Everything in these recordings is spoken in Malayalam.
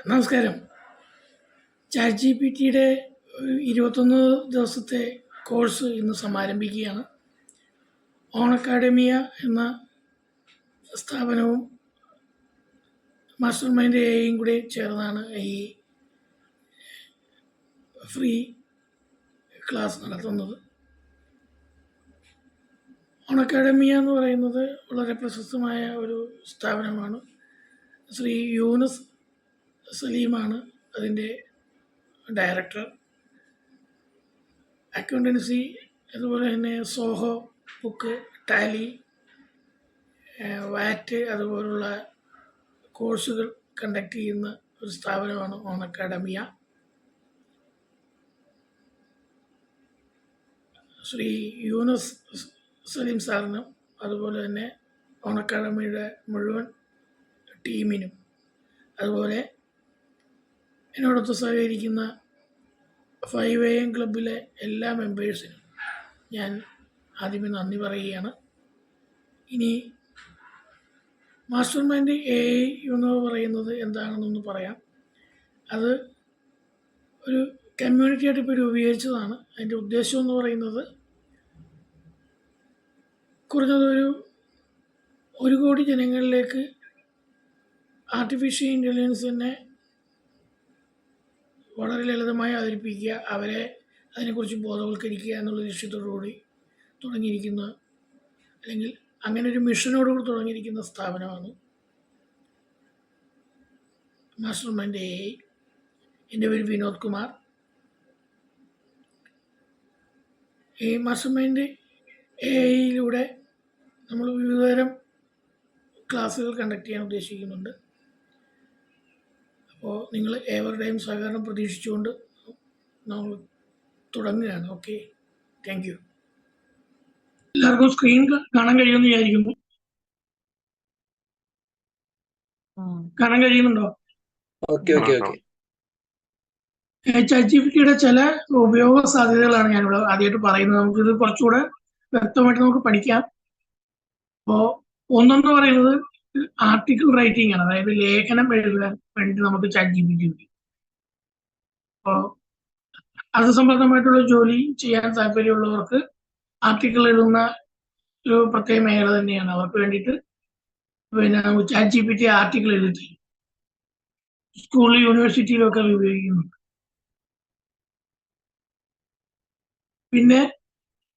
നമസ്കാരം. ചാറ്റ് ജി പി ടിയുടെ 21 ദിവസത്തെ കോഴ്സ് ഇന്ന് സമാരംഭിക്കുകയാണ്. ഓൺ അക്കാഡമിയ എന്ന സ്ഥാപനവും മാസ്റ്റർ മൈൻഡ് എയും കൂടി ചേർന്നാണ് ഈ ഫ്രീ ക്ലാസ് നടത്തുന്നത്. ഓൺ അക്കാഡമിയ എന്ന് പറയുന്നത് വളരെ പ്രശസ്തമായ ഒരു സ്ഥാപനമാണ്. ശ്രീ യൂനസ് സലീമാണ് അതിൻ്റെ ഡയറക്ടർ. അക്കൗണ്ടൻസി, അതുപോലെ തന്നെ സോഹോ, ബുക്ക്, ടാലി, വാറ്റ് അതുപോലുള്ള കോഴ്സുകൾ കണ്ടക്ട് ചെയ്യുന്ന ഒരു സ്ഥാപനമാണ് ഓൺ അക്കാഡമിയ. ശ്രീ യൂനസ് സലീം സാറിനും അതുപോലെ തന്നെ ഓൺ അക്കാഡമിയുടെ മുഴുവൻ ടീമിനും, അതുപോലെ എന്നോടൊത്ത് സഹകരിക്കുന്ന 5 AM ക്ലബിലെ എല്ലാ മെമ്പേഴ്സിനും ഞാൻ ആദ്യമേ നന്ദി പറയുകയാണ്. ഇനി മാസ്റ്റർ മൈൻഡ് എ എന്ന് പറയുന്നത് എന്താണെന്നൊന്ന് പറയാം. അത് ഒരു കമ്മ്യൂണിറ്റിയായിട്ട് ഇപ്പോൾ രൂപീകരിച്ചതാണ്. അതിൻ്റെ ഉദ്ദേശം എന്ന് പറയുന്നത് കുറഞ്ഞതൊരു 1 കോടി ജനങ്ങളിലേക്ക് ആർട്ടിഫിഷ്യൽ ഇൻ്റലിജൻസിനെ വളരെ ലളിതമായി അവതരിപ്പിക്കുക, അവരെ അതിനെക്കുറിച്ച് ബോധവൽക്കരിക്കുക എന്നുള്ള ലക്ഷ്യത്തോടുകൂടി തുടങ്ങിയിരിക്കുന്ന, അല്ലെങ്കിൽ അങ്ങനെ ഒരു മിഷനോടുകൂടി തുടങ്ങിയിരിക്കുന്ന സ്ഥാപനമാണ് മാസ്റ്റർ മൈൻഡ് എ. എൻ്റെ പേര് വിനോദ് കുമാർ. ഈ മാസ്റ്റർ മൈൻഡ് എയിലൂടെ നമ്മൾ വിവിധതരം ക്ലാസ്സുകൾ കണ്ടക്ട് ചെയ്യാൻ ഉദ്ദേശിക്കുന്നുണ്ട്. അപ്പോൾ നിങ്ങൾ ഏവരുടെയും സഹകരണം പ്രതീക്ഷിച്ചുകൊണ്ട് നമ്മൾ തുടങ്ങുകയാണ്. Okay, thank you. എല്ലാവർക്കും സ്ക്രീൻ കാണാൻ കഴിയുമെന്ന് വിചാരിക്കുന്നു. കാണാൻ കഴിയുന്നുണ്ടോ? ചാറ്റ് ജി പി ടിയുടെ ചില ഉപയോഗ സാധ്യതകളാണ് ഞാനിവിടെ ആദ്യമായിട്ട് പറയുന്നത്. നമുക്കിത് കുറച്ചുകൂടെ വ്യക്തമായിട്ട് നമുക്ക് പഠിക്കാം. അപ്പോൾ ഒന്നെന്ന് പറയുന്നത് ആർട്ടിക്കിൾ റൈറ്റിംഗ് ആണ്. അതായത് ലേഖനം എഴുതാൻ വേണ്ടി നമുക്ക് ചാറ്റ് ജി പി ടി ഉപയോഗിക്കും. അപ്പോൾ അത് സംബന്ധമായിട്ടുള്ള ജോലി ചെയ്യാൻ താല്പര്യമുള്ളവർക്ക് ആർട്ടിക്കിൾ എഴുതുന്ന ഒരു പ്രത്യേക മേഖല തന്നെയാണ്. അവർക്ക് വേണ്ടിയിട്ട് പിന്നെ നമുക്ക് chat G P T article എഴുതി സ്കൂളിൽ യൂണിവേഴ്സിറ്റിയിലൊക്കെ അത് ഉപയോഗിക്കുന്നുണ്ട്. പിന്നെ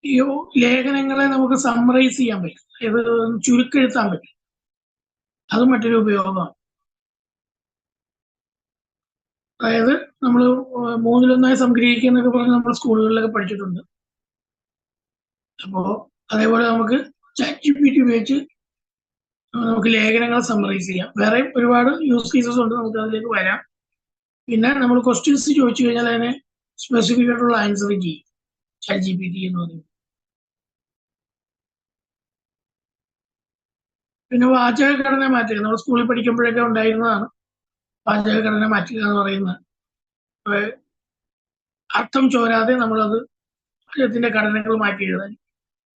ഈ ലേഖനങ്ങളെ നമുക്ക് സമ്മറൈസ് ചെയ്യാൻ പറ്റും, ഇത് ചുരുക്കെഴുത്താൻ പറ്റും. അത് മറ്റൊരു ഉപയോഗമാണ്. അതായത് നമ്മൾ 3-1 സംഗ്രഹിക്കുക എന്നൊക്കെ പറഞ്ഞ് നമ്മൾ സ്കൂളുകളിലൊക്കെ പഠിച്ചിട്ടുണ്ട്. അപ്പോൾ അതേപോലെ നമുക്ക് ചാറ്റ് ജി പി ടി ഉപയോഗിച്ച് നമുക്ക് ലേഖനങ്ങൾ സമ്മറൈസ് ചെയ്യാം. വേറെ ഒരുപാട് യൂസ് കേസസ് ഉണ്ട്, നമുക്ക് അതിലേക്ക് വരാം. പിന്നെ നമ്മൾ ക്വസ്റ്റ്യൻസ് ചോദിച്ചു കഴിഞ്ഞാൽ അതിനെ സ്പെസിഫിക് ആയിട്ടുള്ള ആൻസർ ചെയ്യും ചാറ്റ് ജി പി ടി എന്ന് പറയുന്നത്. പിന്നെ വാചകഘടന മാറ്റുക, നമ്മൾ സ്കൂളിൽ പഠിക്കുമ്പോഴൊക്കെ ഉണ്ടായിരുന്നതാണ് വാചകഘടന മാറ്റുക എന്ന് പറയുന്നത്. അർത്ഥം ചോരാതെ നമ്മളത് വാചകത്തിന്റെ ഘടനകൾ മാറ്റി എഴുതാൻ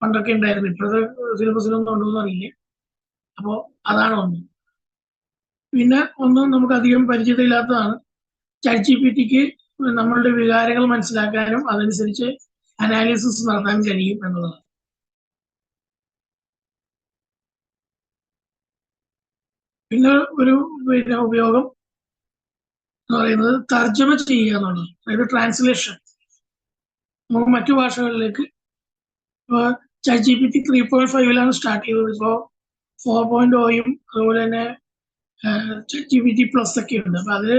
പണ്ടൊക്കെ ഉണ്ടായിരുന്നു. ഇപ്പോഴത്തെ സിലബസിലൊന്നും ഉണ്ടോയെന്ന് അറിയില്ല. അപ്പോൾ അതാണ് ഒന്ന്. പിന്നെ ഒന്നും നമുക്ക് അധികം പരിചയമില്ലാത്തതാണ്, ചാറ്റ് ജി പി ടിക്ക് നമ്മളുടെ വികാരങ്ങൾ മനസ്സിലാക്കാനും അതനുസരിച്ച് അനാലിസിസ് നടത്താൻ കഴിയും എന്നുള്ളതാണ്. പിന്നെ ഒരു ഉപയോഗം എന്ന് പറയുന്നത് തർജ്ജമ ചെയ്യുക എന്നുള്ളത്, അതായത് ട്രാൻസ്ലേഷൻ. നമുക്ക് മറ്റു ഭാഷകളിലേക്ക് ഇപ്പോൾ chat G P T 3.5 start ചെയ്തത്. ഇപ്പോൾ 4.0 അതുപോലെ തന്നെ chat G P T plus ഒക്കെ ഉണ്ട്. അപ്പോൾ അതിൽ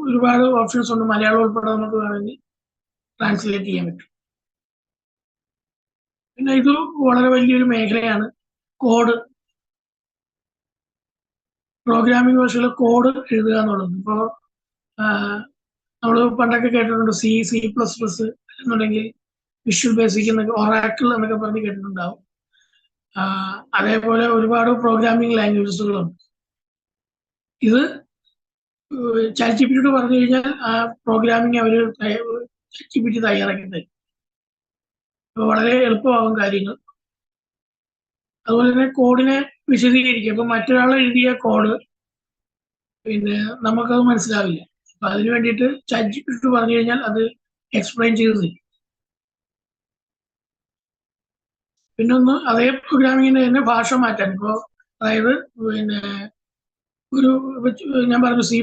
ഒരുപാട് ഓപ്ഷൻസ് ഉണ്ട്. മലയാളം ഉൾപ്പെടെ നമുക്ക് വേണമെങ്കിൽ ട്രാൻസ്ലേറ്റ് ചെയ്യാൻ പറ്റും. പിന്നെ ഇത് വളരെ വലിയൊരു മേഖലയാണ്. കോഡ്, പ്രോഗ്രാമിംഗ് ഭാഷയിലെ കോഡ് എഴുതുക എന്നുള്ളത്. ഇപ്പോൾ നമ്മൾ പണ്ടൊക്കെ കേട്ടിട്ടുണ്ട് C++ എന്നുണ്ടെങ്കിൽ വിഷ്വൽ ബേസിക് എന്നൊക്കെ, ഒറാക്കിൾ എന്നൊക്കെ പറഞ്ഞ് കേട്ടിട്ടുണ്ടാവും. അതേപോലെ ഒരുപാട് പ്രോഗ്രാമിംഗ് ലാംഗ്വേജസുകളുണ്ട്. ഇത് ചാറ്റ് ജി പി ടിയോട് പറഞ്ഞു കഴിഞ്ഞാൽ ആ പ്രോഗ്രാമിംഗ് അവർ ചാറ്റ് ജി പി ടി തയ്യാറാക്കി തരും. അപ്പോൾ വളരെ എളുപ്പമാകും കാര്യങ്ങൾ. അതുപോലെ തന്നെ കോഡിനെ വിശദീകരിക്കുക. ഇപ്പൊ മറ്റൊരാൾ എഴുതിയ കോഡ് പിന്നെ നമുക്കത് മനസ്സിലാവില്ല. അപ്പൊ അതിന് വേണ്ടിയിട്ട് ചാറ്റ് ജിപിടി പറഞ്ഞു കഴിഞ്ഞാൽ അത് എക്സ്പ്ലെയിൻ ചെയ്ത് തരും. പിന്നെ ഒന്ന് അതേ പ്രോഗ്രാമിങ്ങിന്റെ തന്നെ ഭാഷ മാറ്റാൻ ഇപ്പോ അതായത് പിന്നെ ഒരു ഞാൻ പറഞ്ഞു C++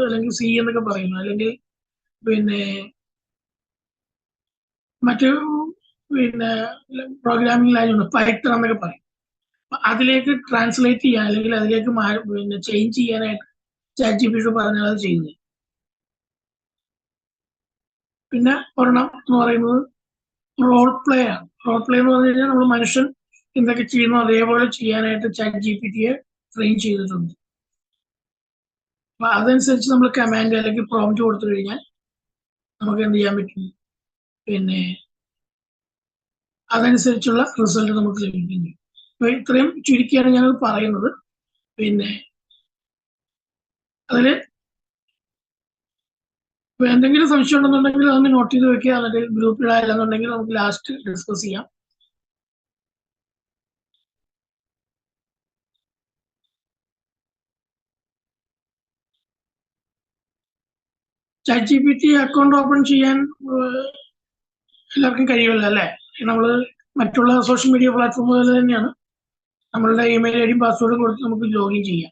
അല്ലെങ്കിൽ സി എന്നൊക്കെ പറയുന്നു, അല്ലെങ്കിൽ പിന്നെ മറ്റു പിന്നെ പ്രോഗ്രാമിംഗ് ലാംഗ്വേജ് പൈത്തൺ എന്നൊക്കെ പറയും. അതിലേക്ക് ട്രാൻസ്ലേറ്റ് ചെയ്യാൻ അല്ലെങ്കിൽ അതിലേക്ക് പിന്നെ ചേഞ്ച് ചെയ്യാനായിട്ട് ചാറ്റ് ജിപിടി പറഞ്ഞാൽ അത് ചെയ്യുന്നത്. പിന്നെ ഒരെണ്ണം എന്ന് പറയുന്നത് റോൾ പ്ലേ ആണ്. റോൾ പ്ലേ എന്ന് പറഞ്ഞു കഴിഞ്ഞാൽ നമ്മൾ മനുഷ്യൻ എന്തൊക്കെ ചെയ്യുന്നു അതേപോലെ ചെയ്യാനായിട്ട് ചാറ്റ് ജിപിടിയെ ട്രെയിൻ ചെയ്തിട്ടുണ്ട്. അപ്പൊ അതനുസരിച്ച് നമ്മൾ കമാൻഡ് അല്ലെങ്കിൽ പ്രോംപ്റ്റ് കൊടുത്തു കഴിഞ്ഞാൽ നമുക്ക് എന്ത് ചെയ്യാൻ പറ്റും, പിന്നെ അതനുസരിച്ചുള്ള റിസൾട്ട് നമുക്ക് ലഭിക്കും ചെയ്യും. അപ്പൊ ഇത്രയും ചുരുക്കിയാണ് ഞാനത് പറയുന്നത്. പിന്നെ അതില് എന്തെങ്കിലും സംശയം ഉണ്ടെന്നുണ്ടെങ്കിൽ അതൊന്ന് നോട്ട് ചെയ്ത് വെക്കുക, എന്നിട്ട് ഗ്രൂപ്പിൽ ആയില്ലെന്നുണ്ടെങ്കിൽ നമുക്ക് ലാസ്റ്റ് ഡിസ്കസ് ചെയ്യാം. ചാറ്റ് ജിപിടി അക്കൗണ്ട് ഓപ്പൺ ചെയ്യാൻ എല്ലാവർക്കും കഴിയുമല്ലോ അല്ലേ? നമ്മള് മറ്റുള്ള സോഷ്യൽ മീഡിയ പ്ലാറ്റ്ഫോമുകൾ തന്നെയാണ്. നമ്മളുടെ ഇമെയിൽ ഐഡിയും പാസ്വേഡും കൊടുത്ത് നമുക്ക് ലോഗിൻ ചെയ്യാം.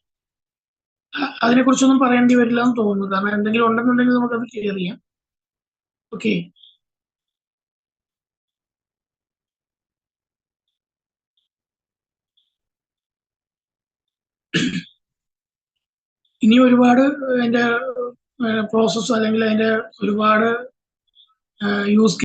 അതിനെക്കുറിച്ചൊന്നും പറയേണ്ടി വരില്ല എന്ന് തോന്നുന്നു, കാരണം എന്തെങ്കിലും ഉണ്ടെന്നുണ്ടെങ്കിൽ നമുക്കത് ക്ലിയർ ചെയ്യാം. ഓക്കെ. ഇനി ഒരുപാട് അതിന്റെ പ്രോസസ്സ് അല്ലെങ്കിൽ അതിന്റെ ഒരുപാട് യൂസ്